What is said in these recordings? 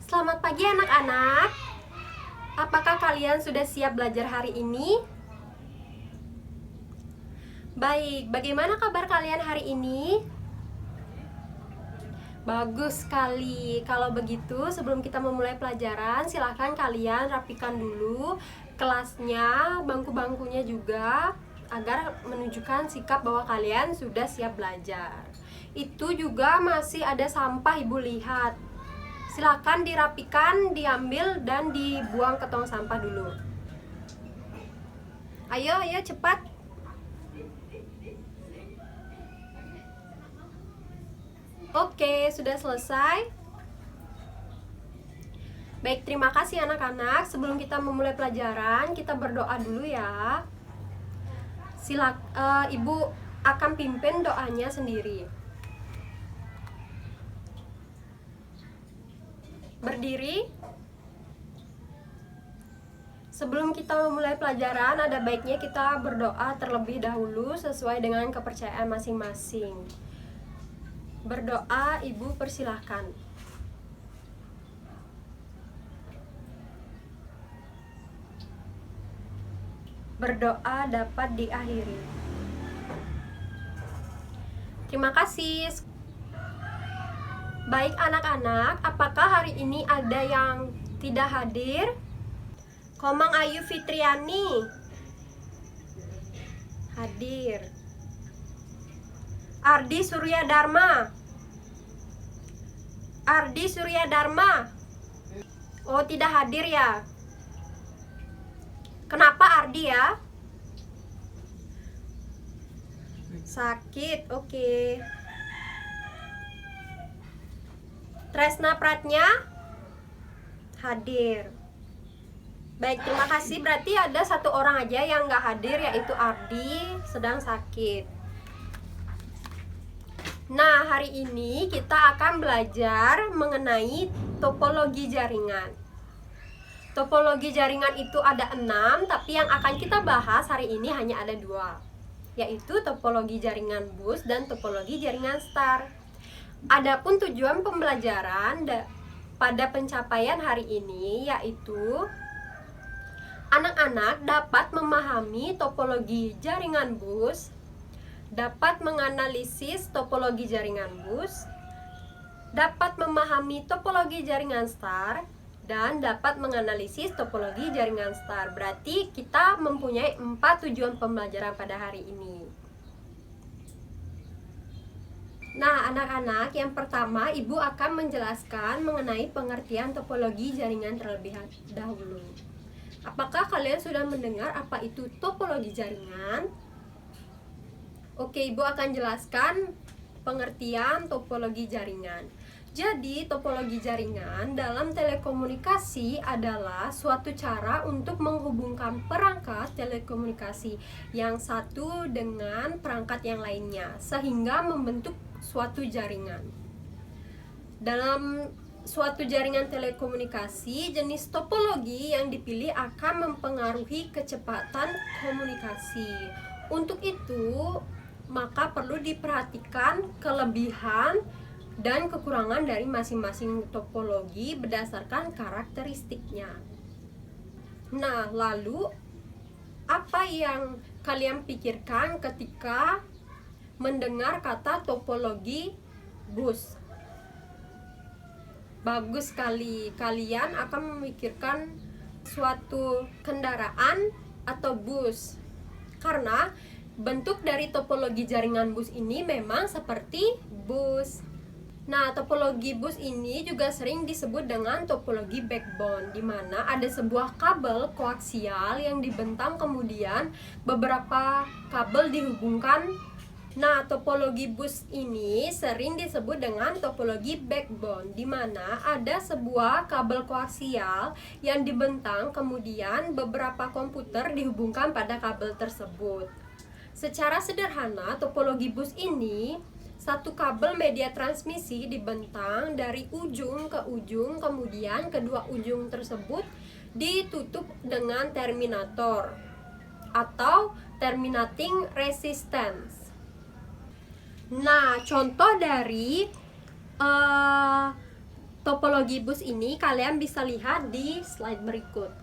Selamat pagi anak-anak. Apakah kalian sudah siap belajar hari ini? Baik, bagaimana kabar kalian hari ini? Bagus sekali. Kalau begitu, sebelum kita memulai pelajaran, silahkan kalian rapikan dulu kelasnya, bangku-bangkunya juga, agar menunjukkan sikap bahwa kalian sudah siap belajar. Itu juga masih ada sampah, Ibu lihat. Silakan dirapikan, diambil, dan dibuang ke tong sampah dulu. Ayo cepat. Oke, sudah selesai. Baik, terima kasih anak-anak. Sebelum kita memulai pelajaran, kita berdoa dulu ya. Ibu akan pimpin doanya sendiri. Berdiri. Sebelum kita memulai pelajaran, ada baiknya kita berdoa terlebih dahulu sesuai dengan kepercayaan masing-masing. Berdoa, Ibu persilahkan. Berdoa dapat diakhiri. Terima kasih. Baik anak-anak, apakah hari ini ada yang tidak hadir? Komang Ayu Fitriani hadir. Ardi Surya Dharma. Oh, tidak hadir ya? Kenapa Ardi ya? Sakit, oke. Tresna Pratnya hadir. Baik, terima kasih. Berarti ada satu orang aja yang nggak hadir, yaitu Ardi, sedang sakit. Nah, hari ini kita akan belajar mengenai topologi jaringan. Topologi jaringan itu ada 6, tapi yang akan kita bahas hari ini hanya ada 2, yaitu topologi jaringan bus dan topologi jaringan star. Adapun tujuan pembelajaran pada pencapaian hari ini yaitu anak-anak dapat memahami topologi jaringan bus, dapat menganalisis topologi jaringan bus, dapat memahami topologi jaringan star, dan dapat menganalisis topologi jaringan star. Berarti kita mempunyai 4 tujuan pembelajaran pada hari ini. Nah, anak-anak, yang pertama Ibu akan menjelaskan mengenai pengertian topologi jaringan terlebih dahulu. Apakah kalian sudah mendengar apa itu topologi jaringan? Oke, Ibu akan jelaskan pengertian topologi jaringan. Jadi, topologi jaringan dalam telekomunikasi adalah suatu cara untuk menghubungkan perangkat telekomunikasi yang satu dengan perangkat yang lainnya, sehingga membentuk suatu jaringan. Dalam suatu jaringan telekomunikasi, jenis topologi yang dipilih akan mempengaruhi kecepatan komunikasi. Untuk itu, maka perlu diperhatikan kelebihan dan kekurangan dari masing-masing topologi berdasarkan karakteristiknya. Nah, lalu apa yang kalian pikirkan ketika mendengar kata topologi bus? Bagus sekali, kalian akan memikirkan suatu kendaraan atau bus, karena bentuk dari topologi jaringan bus ini memang seperti bus. Nah, topologi bus ini juga sering disebut dengan topologi backbone, di mana ada sebuah kabel koaksial yang dibentang, kemudian beberapa kabel dihubungkan. Nah, topologi bus ini sering disebut dengan topologi backbone, di mana ada sebuah kabel koaksial yang dibentang, kemudian beberapa komputer dihubungkan pada kabel tersebut. Secara sederhana, topologi bus ini satu kabel media transmisi dibentang dari ujung ke ujung, kemudian kedua ujung tersebut ditutup dengan terminator atau terminating resistance. Nah, contoh dari topologi bus ini kalian bisa lihat di slide berikut.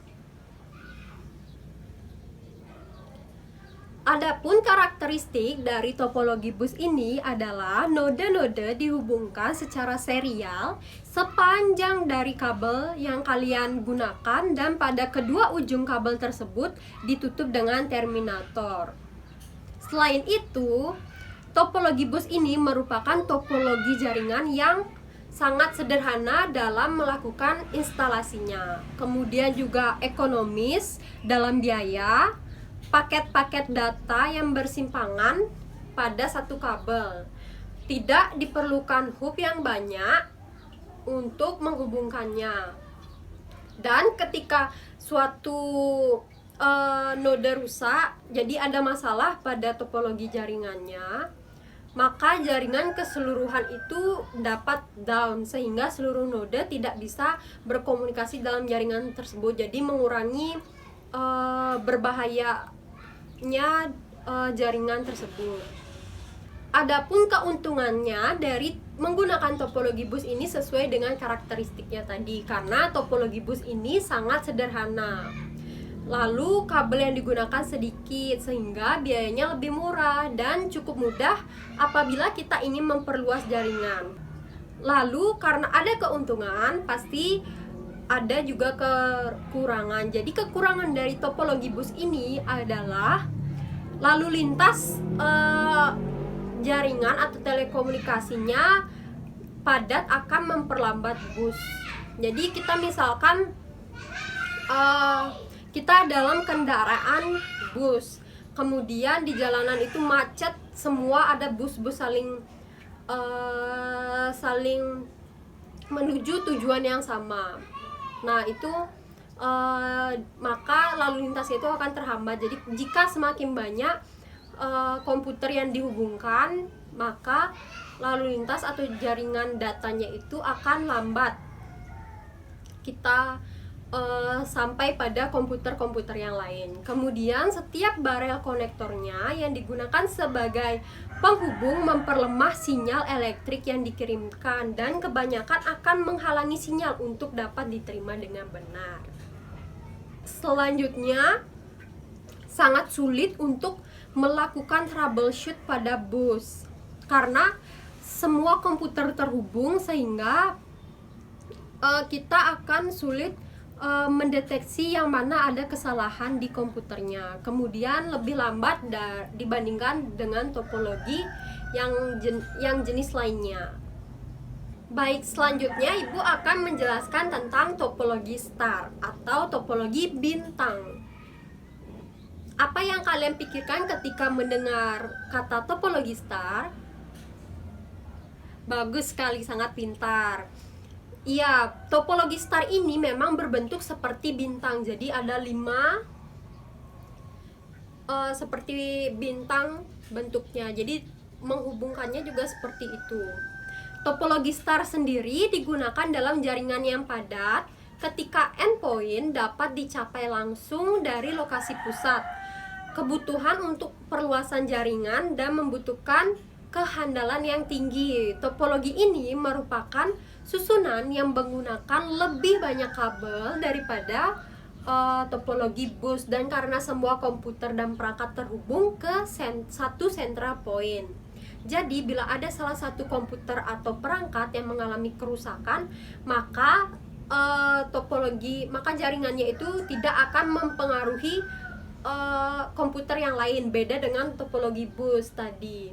Adapun karakteristik dari topologi bus ini adalah node-node dihubungkan secara serial sepanjang dari kabel yang kalian gunakan, dan pada kedua ujung kabel tersebut ditutup dengan terminator. Selain itu, topologi bus ini merupakan topologi jaringan yang sangat sederhana dalam melakukan instalasinya. Kemudian juga ekonomis dalam biaya, paket-paket data yang bersimpangan pada satu kabel. Tidak diperlukan hub yang banyak untuk menghubungkannya. Dan ketika suatu node rusak, jadi ada masalah pada topologi jaringannya, maka jaringan keseluruhan itu dapat down, sehingga seluruh node tidak bisa berkomunikasi dalam jaringan tersebut. Jadi mengurangi berbahayanya jaringan tersebut. Adapun keuntungannya dari menggunakan topologi bus ini sesuai dengan karakteristiknya tadi, karena topologi bus ini sangat sederhana. Lalu kabel yang digunakan sedikit sehingga biayanya lebih murah dan cukup mudah apabila kita ingin memperluas jaringan. Lalu karena ada keuntungan, pasti ada juga kekurangan. Jadi kekurangan dari topologi bus ini adalah lalu lintas jaringan atau telekomunikasinya padat akan memperlambat bus. Jadi kita misalkan kita dalam kendaraan bus, kemudian di jalanan itu macet semua, ada bus-bus saling menuju tujuan yang sama. Nah itu maka lalu lintas itu akan terhambat. Jadi jika semakin banyak komputer yang dihubungkan, maka lalu lintas atau jaringan datanya itu akan lambat. Kita sampai pada komputer-komputer yang lain. Kemudian setiap barel konektornya yang digunakan sebagai penghubung memperlemah sinyal elektrik yang dikirimkan, dan kebanyakan akan menghalangi sinyal untuk dapat diterima dengan benar. Selanjutnya, sangat sulit untuk melakukan troubleshoot pada bus karena semua komputer terhubung, sehingga kita akan sulit mendeteksi yang mana ada kesalahan di komputernya. Kemudian lebih lambat dibandingkan dengan topologi yang jenis lainnya. Baik, selanjutnya Ibu akan menjelaskan tentang topologi star atau topologi bintang. Apa yang kalian pikirkan ketika mendengar kata topologi star? Bagus sekali, sangat pintar. Iya, topologi star ini memang berbentuk seperti bintang. Jadi ada 5 seperti bintang bentuknya. Jadi menghubungkannya juga seperti itu. Topologi star sendiri digunakan dalam jaringan yang padat ketika endpoint dapat dicapai langsung dari lokasi pusat. Kebutuhan untuk perluasan jaringan dan membutuhkan kehandalan yang tinggi. Topologi ini merupakan susunan yang menggunakan lebih banyak kabel daripada topologi bus, dan karena semua komputer dan perangkat terhubung ke satu central point. Jadi bila ada salah satu komputer atau perangkat yang mengalami kerusakan, maka maka jaringannya itu tidak akan mempengaruhi komputer yang lain, beda dengan topologi bus tadi.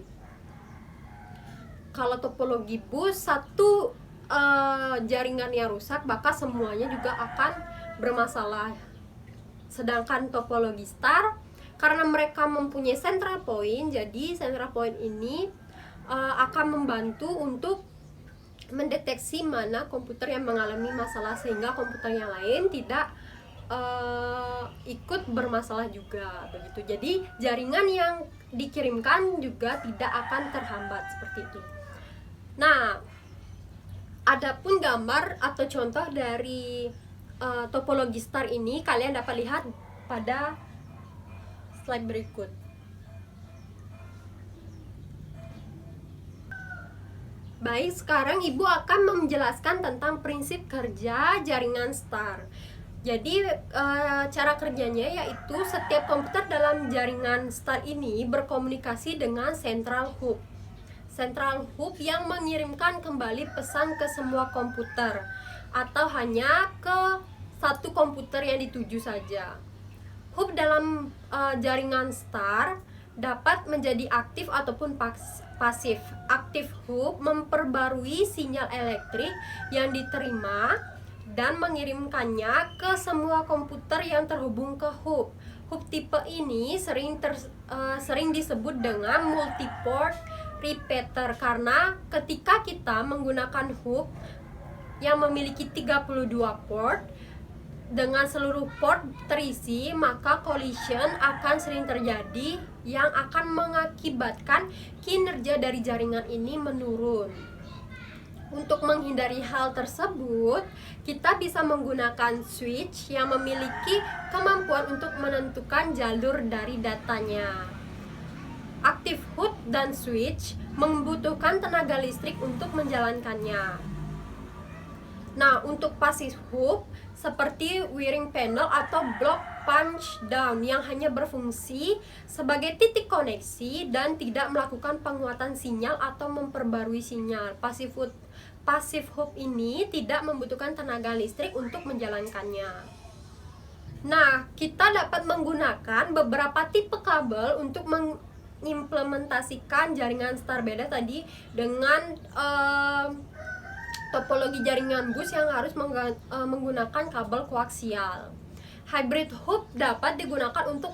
Kalau topologi bus satu jaringan yang rusak, maka semuanya juga akan bermasalah. Sedangkan topologi star, karena mereka mempunyai central point, jadi central point ini akan membantu untuk mendeteksi mana komputer yang mengalami masalah, sehingga komputer yang lain tidak ikut bermasalah juga begitu. Jadi jaringan yang dikirimkan juga tidak akan terhambat seperti itu. Nah, adapun gambar atau contoh dari topologi star ini kalian dapat lihat pada slide berikut. Baik, sekarang Ibu akan menjelaskan tentang prinsip kerja jaringan STAR. Jadi cara kerjanya yaitu setiap komputer dalam jaringan STAR ini berkomunikasi dengan central hub. Central hub yang mengirimkan kembali pesan ke semua komputer atau hanya ke satu komputer yang dituju saja. Hub dalam jaringan STAR dapat menjadi aktif ataupun pasif. Aktif hub memperbarui sinyal elektrik yang diterima dan mengirimkannya ke semua komputer yang terhubung ke hub. Hub tipe ini sering disebut dengan multiport repeater karena ketika kita menggunakan hub yang memiliki 32 port dengan seluruh port terisi, maka collision akan sering terjadi yang akan mengakibatkan kinerja dari jaringan ini menurun. Untuk menghindari hal tersebut, kita bisa menggunakan switch yang memiliki kemampuan untuk menentukan jalur dari datanya. Aktif hub dan switch membutuhkan tenaga listrik untuk menjalankannya. Nah, untuk pasif hub seperti wiring panel atau block punch down yang hanya berfungsi sebagai titik koneksi dan tidak melakukan penguatan sinyal atau memperbarui sinyal. Pasif hub ini tidak membutuhkan tenaga listrik untuk menjalankannya. Nah, kita dapat menggunakan beberapa tipe kabel untuk mengimplementasikan jaringan STAR. Beda tadi dengan topologi jaringan bus yang harus menggunakan kabel koaksial. Hybrid hub dapat digunakan untuk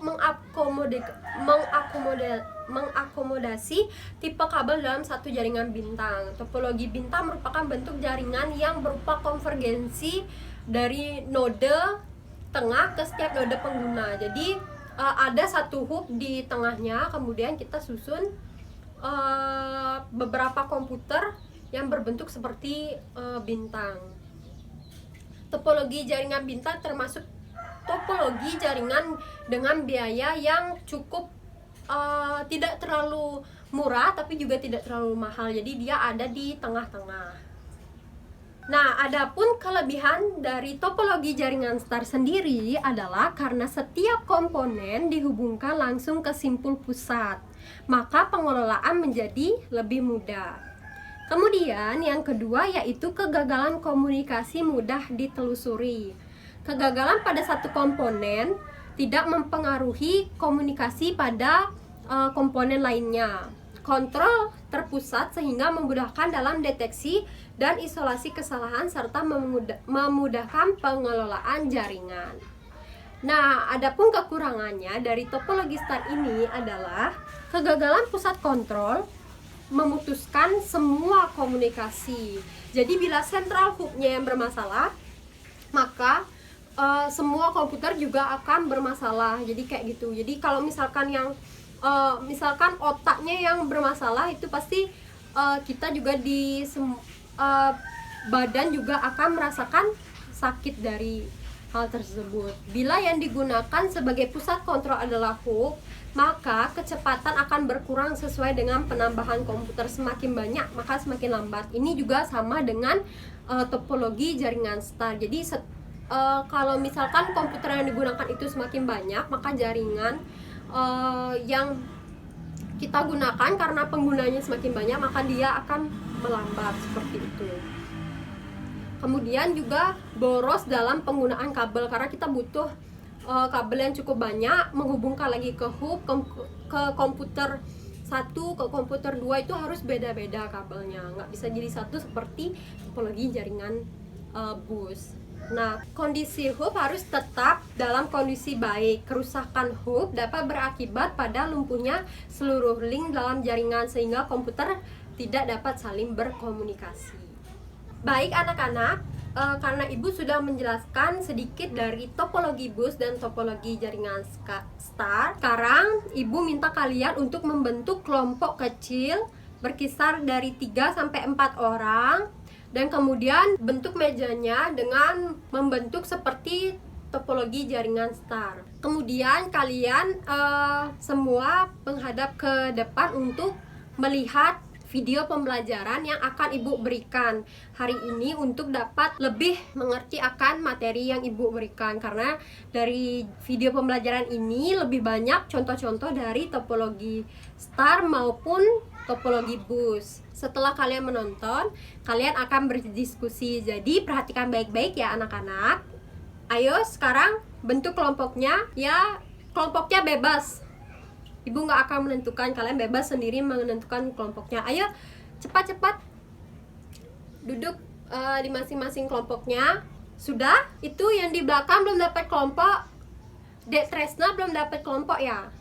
mengakomodasi tipe kabel dalam satu jaringan bintang. Topologi bintang merupakan bentuk jaringan yang berupa konvergensi dari node tengah ke setiap node pengguna. Jadi ada satu hub di tengahnya, kemudian kita susun beberapa komputer yang berbentuk seperti bintang. Topologi jaringan bintang termasuk topologi jaringan dengan biaya yang cukup tidak terlalu murah tapi juga tidak terlalu mahal. Jadi dia ada di tengah-tengah. Nah, adapun kelebihan dari topologi jaringan STAR sendiri adalah karena setiap komponen dihubungkan langsung ke simpul pusat, maka pengelolaan menjadi lebih mudah. Kemudian yang kedua yaitu kegagalan komunikasi mudah ditelusuri. Kegagalan pada satu komponen tidak mempengaruhi komunikasi pada komponen lainnya. Kontrol terpusat sehingga memudahkan dalam deteksi dan isolasi kesalahan serta memudahkan pengelolaan jaringan. Nah, adapun kekurangannya dari topologi STAR ini adalah kegagalan pusat kontrol memutuskan semua komunikasi. Jadi bila central hubnya yang bermasalah, maka semua komputer juga akan bermasalah. Jadi kayak gitu. Jadi kalau misalkan misalkan otaknya yang bermasalah, itu pasti kita juga di badan juga akan merasakan sakit dari hal tersebut. Bila yang digunakan sebagai pusat kontrol adalah hub, maka kecepatan akan berkurang sesuai dengan penambahan komputer. Semakin banyak maka semakin lambat. Ini juga sama dengan topologi jaringan STAR. Jadi kalau misalkan komputer yang digunakan itu semakin banyak, maka jaringan yang kita gunakan karena penggunanya semakin banyak, maka dia akan melambat seperti itu. Kemudian juga boros dalam penggunaan kabel karena kita butuh kabel yang cukup banyak menghubungkan lagi ke hub, ke komputer 1 ke komputer 2 itu harus beda-beda kabelnya, nggak bisa jadi satu seperti topologi jaringan bus. Nah, kondisi hub harus tetap dalam kondisi baik. Kerusakan hub dapat berakibat pada lumpuhnya seluruh link dalam jaringan sehingga komputer tidak dapat saling berkomunikasi. Baik anak-anak, karena Ibu sudah menjelaskan sedikit dari topologi bus dan topologi jaringan STAR, sekarang Ibu minta kalian untuk membentuk kelompok kecil berkisar dari 3 sampai 4 orang, dan kemudian bentuk mejanya dengan membentuk seperti topologi jaringan STAR. Kemudian kalian semua menghadap ke depan untuk melihat video pembelajaran yang akan Ibu berikan hari ini untuk dapat lebih mengerti akan materi yang Ibu berikan. Karena dari video pembelajaran ini lebih banyak contoh-contoh dari topologi star maupun topologi bus. Setelah kalian menonton, kalian akan berdiskusi. Jadi perhatikan baik-baik ya anak-anak. Ayo sekarang bentuk kelompoknya. Ya, kelompoknya bebas. Ibu nggak akan menentukan, kalian bebas sendiri menentukan kelompoknya. Ayo cepat-cepat duduk di masing-masing kelompoknya. Sudah? Itu yang di belakang belum dapat kelompok. Dek Tresna belum dapat kelompok ya?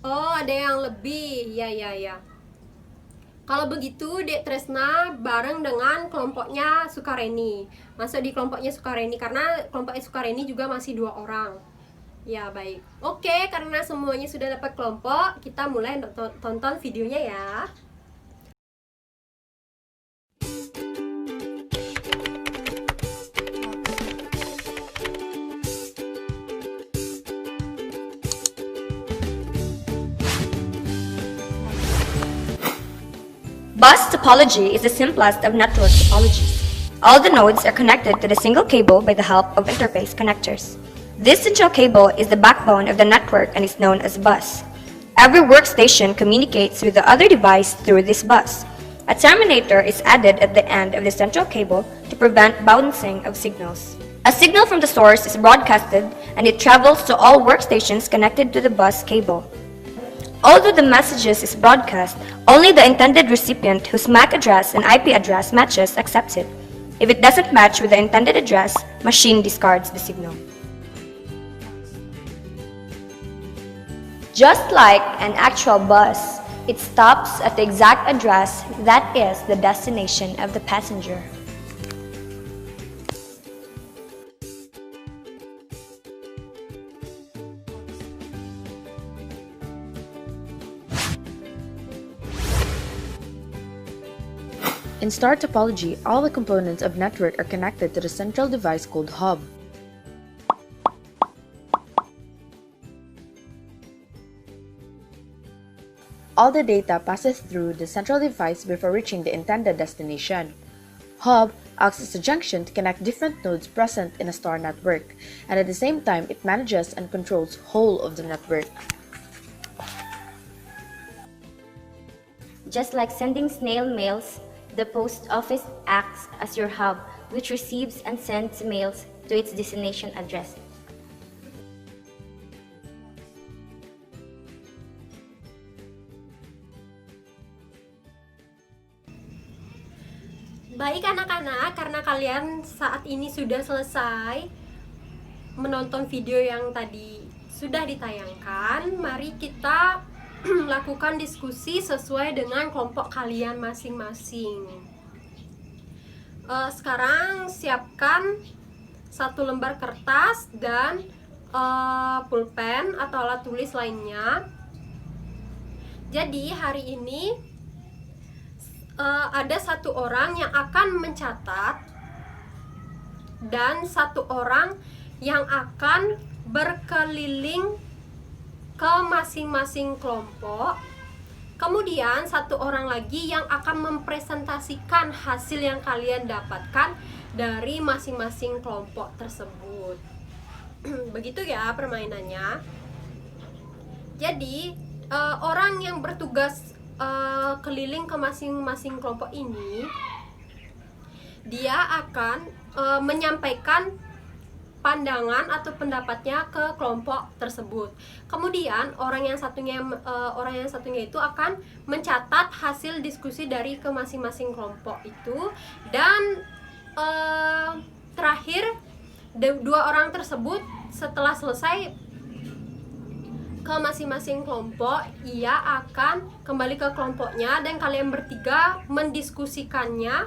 Oh, ada yang lebih. Ya. Kalau begitu Dek Tresna bareng dengan kelompoknya Sukareni. Masuk di kelompoknya Sukareni karena kelompoknya Sukareni juga masih 2 orang. Ya, baik. Oke, karena semuanya sudah dapat kelompok, kita mulai tonton videonya ya. Bus topology is the simplest of network topologies. All the nodes are connected to the single cable by the help of interface connectors. This central cable is the backbone of the network and is known as bus. Every workstation communicates with the other device through this bus. A terminator is added at the end of the central cable to prevent bouncing of signals. A signal from the source is broadcasted and it travels to all workstations connected to the bus cable. Although the messages is broadcast, only the intended recipient whose MAC address and IP address matches accepts it. If it doesn't match with the intended address, machine discards the signal. Just like an actual bus, it stops at the exact address that is the destination of the passenger. In star topology, all the components of network are connected to the central device called hub. All the data passes through the central device before reaching the intended destination. Hub acts as a junction to connect different nodes present in a star network, and at the same time it manages and controls whole of the network. Just like sending snail mails, the post office acts as your hub, which receives and sends mails to its destination address. Baik anak-anak, karena kalian saat ini sudah selesai menonton video yang tadi sudah ditayangkan, mari kita lakukan diskusi sesuai dengan kelompok kalian masing-masing. Sekarang siapkan 1 lembar kertas dan pulpen atau alat tulis lainnya. Jadi hari ini ada 1 orang yang akan mencatat dan 1 orang yang akan berkeliling ke masing-masing kelompok. Kemudian 1 orang lagi yang akan mempresentasikan hasil yang kalian dapatkan dari masing-masing kelompok tersebut. Begitu ya permainannya. Jadi orang yang bertugas keliling ke masing-masing kelompok ini, dia akan menyampaikan pandangan atau pendapatnya ke kelompok tersebut. Kemudian orang yang satunya itu akan mencatat hasil diskusi dari ke masing-masing kelompok itu, dan terakhir 2 orang tersebut setelah selesai ke masing-masing kelompok, ia akan kembali ke kelompoknya dan kalian bertiga mendiskusikannya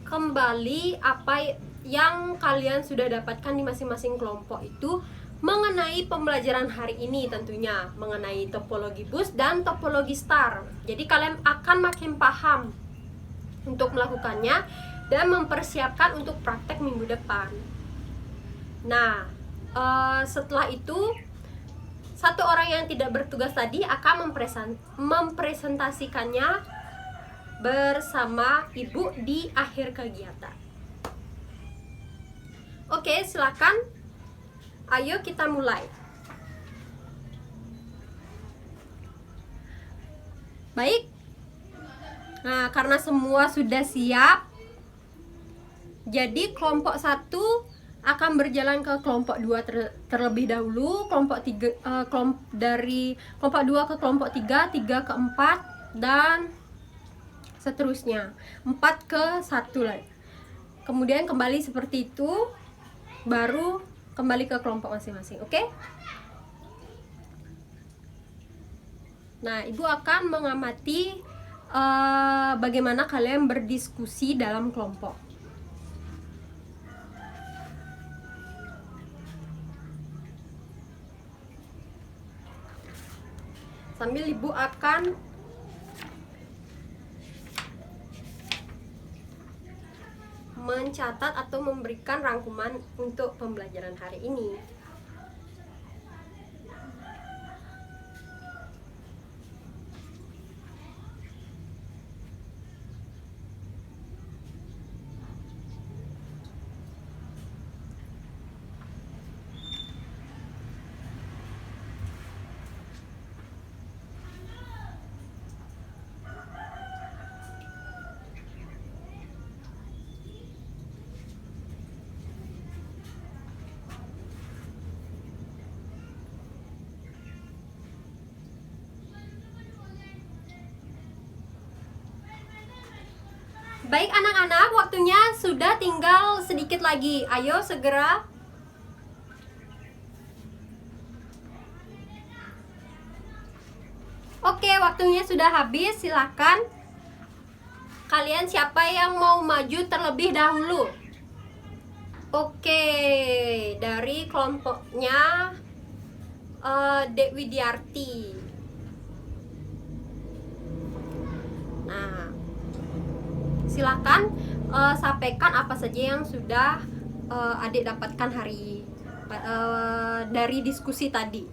kembali apa yang kalian sudah dapatkan di masing-masing kelompok itu mengenai pembelajaran hari ini, tentunya mengenai topologi bus dan topologi star. Jadi kalian akan makin paham untuk melakukannya dan mempersiapkan untuk praktek minggu depan. Nah, setelah itu 1 satu orang yang tidak bertugas tadi akan mempresentasikannya bersama ibu di akhir kegiatan. Oke, silakan. Ayo kita mulai. Baik. Nah, karena semua sudah siap, jadi kelompok 1 akan berjalan ke kelompok 2 terlebih dahulu, dari kelompok 2 ke kelompok 3, 3 ke 4, dan seterusnya, 4 ke 1 lagi. Kemudian kembali seperti itu, baru kembali ke kelompok masing-masing, oke? Nah, ibu akan mengamati bagaimana kalian berdiskusi dalam kelompok. Sambil ibu akan mencatat atau memberikan rangkuman untuk pembelajaran hari ini. Baik anak-anak, waktunya sudah tinggal sedikit lagi. Ayo segera. Oke, waktunya sudah habis. Silakan. Kalian siapa yang mau maju terlebih dahulu? Oke, dari kelompoknya Dek Widiarti. Nah, silakan sampaikan apa saja yang sudah adik dapatkan dari diskusi tadi.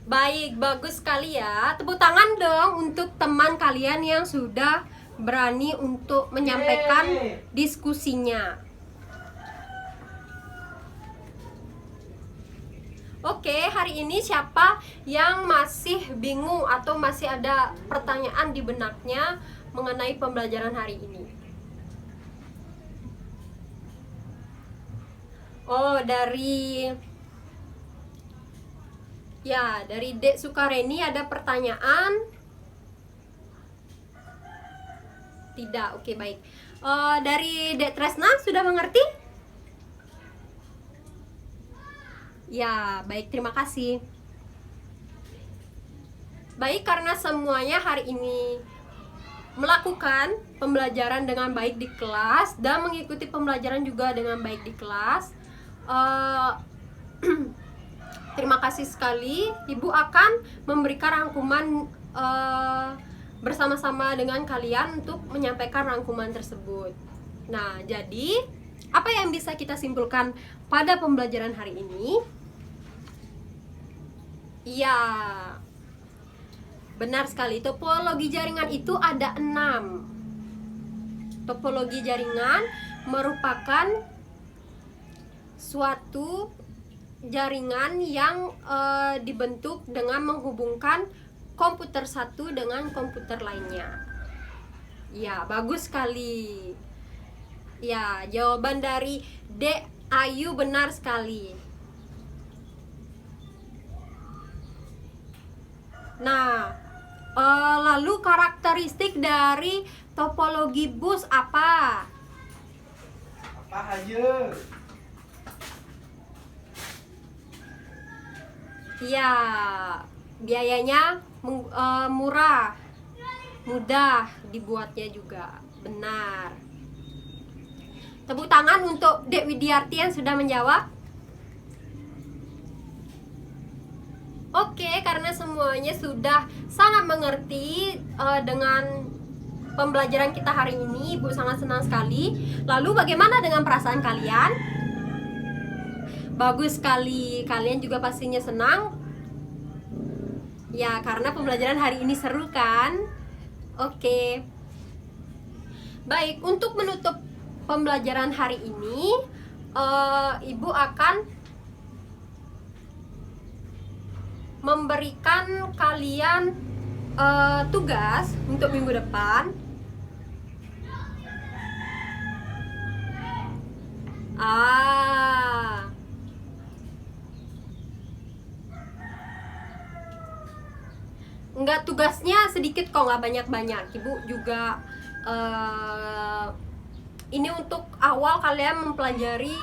Baik, bagus sekali ya. Tepuk tangan dong untuk teman kalian yang sudah berani untuk menyampaikan diskusinya. Oke, hari ini siapa yang masih bingung atau masih ada pertanyaan di benaknya mengenai pembelajaran hari ini? Oh, dari Dek Sukareni ada pertanyaan? Tidak, oke baik. Dari Dek Tresna sudah mengerti? Ya, baik, terima kasih. Baik, karena semuanya hari ini melakukan pembelajaran dengan baik di kelas dan mengikuti pembelajaran juga dengan baik di kelas, terima kasih sekali. Ibu akan memberikan rangkuman bersama-sama dengan kalian untuk menyampaikan rangkuman tersebut. Nah, jadi apa yang bisa kita simpulkan pada pembelajaran hari ini? Iya, benar sekali. Topologi jaringan itu ada 6. Topologi jaringan merupakan suatu jaringan yang dibentuk dengan menghubungkan komputer satu dengan komputer lainnya. Ya, bagus sekali. Ya, jawaban dari Dek Ayu benar sekali. Nah, lalu karakteristik dari topologi bus apa? Apa aja? Ya, biayanya murah, mudah dibuatnya juga. Benar. Tepuk tangan untuk Dek Widiarti yang sudah menjawab. Oke, karena semuanya sudah sangat mengerti dengan pembelajaran kita hari ini. Ibu sangat senang sekali. Lalu bagaimana dengan perasaan kalian? Bagus sekali, kalian juga pastinya senang. Ya, karena pembelajaran hari ini seru kan? Oke. Baik, untuk menutup pembelajaran hari ini, Ibu akan memberikan kalian tugas untuk minggu depan. Enggak, tugasnya sedikit kok, nggak banyak-banyak. Ibu juga ini untuk awal kalian mempelajari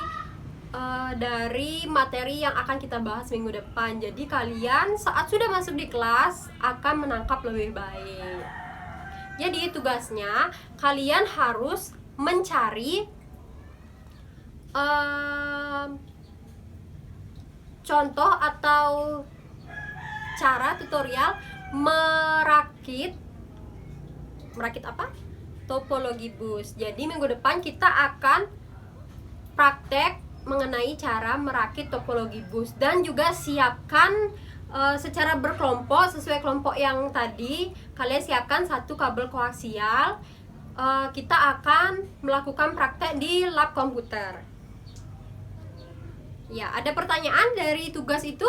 dari materi yang akan kita bahas minggu depan. Jadi kalian saat sudah masuk di kelas akan menangkap lebih baik. Jadi tugasnya kalian harus mencari contoh atau cara tutorial merakit apa? Topologi bus. Jadi minggu depan kita akan praktek mengenai cara merakit topologi bus, dan juga siapkan secara berkelompok sesuai kelompok yang tadi. Kalian siapkan satu kabel koaksial. Kita akan melakukan praktek di lab komputer. Ya, ada pertanyaan dari tugas itu?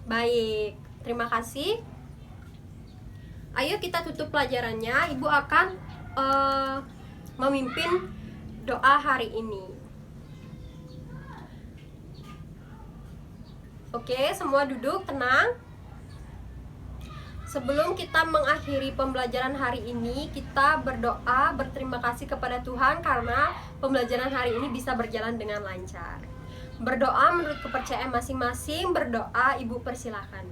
Baik, terima kasih. Ayo kita tutup pelajarannya. Ibu akan memimpin doa hari ini. Oke, semua duduk tenang. Sebelum kita mengakhiri pembelajaran hari ini, kita berdoa berterima kasih kepada Tuhan karena pembelajaran hari ini bisa berjalan dengan lancar. Berdoa menurut kepercayaan masing-masing. Berdoa, Ibu persilahkan.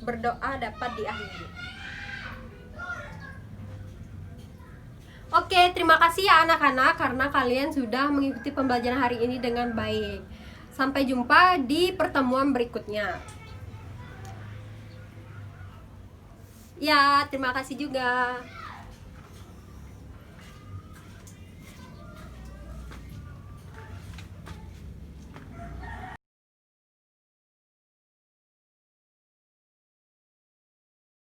Berdoa dapat diakhiri. Oke, terima kasih ya anak-anak karena kalian sudah mengikuti pembelajaran hari ini dengan baik. Sampai jumpa di pertemuan berikutnya. Ya, terima kasih juga.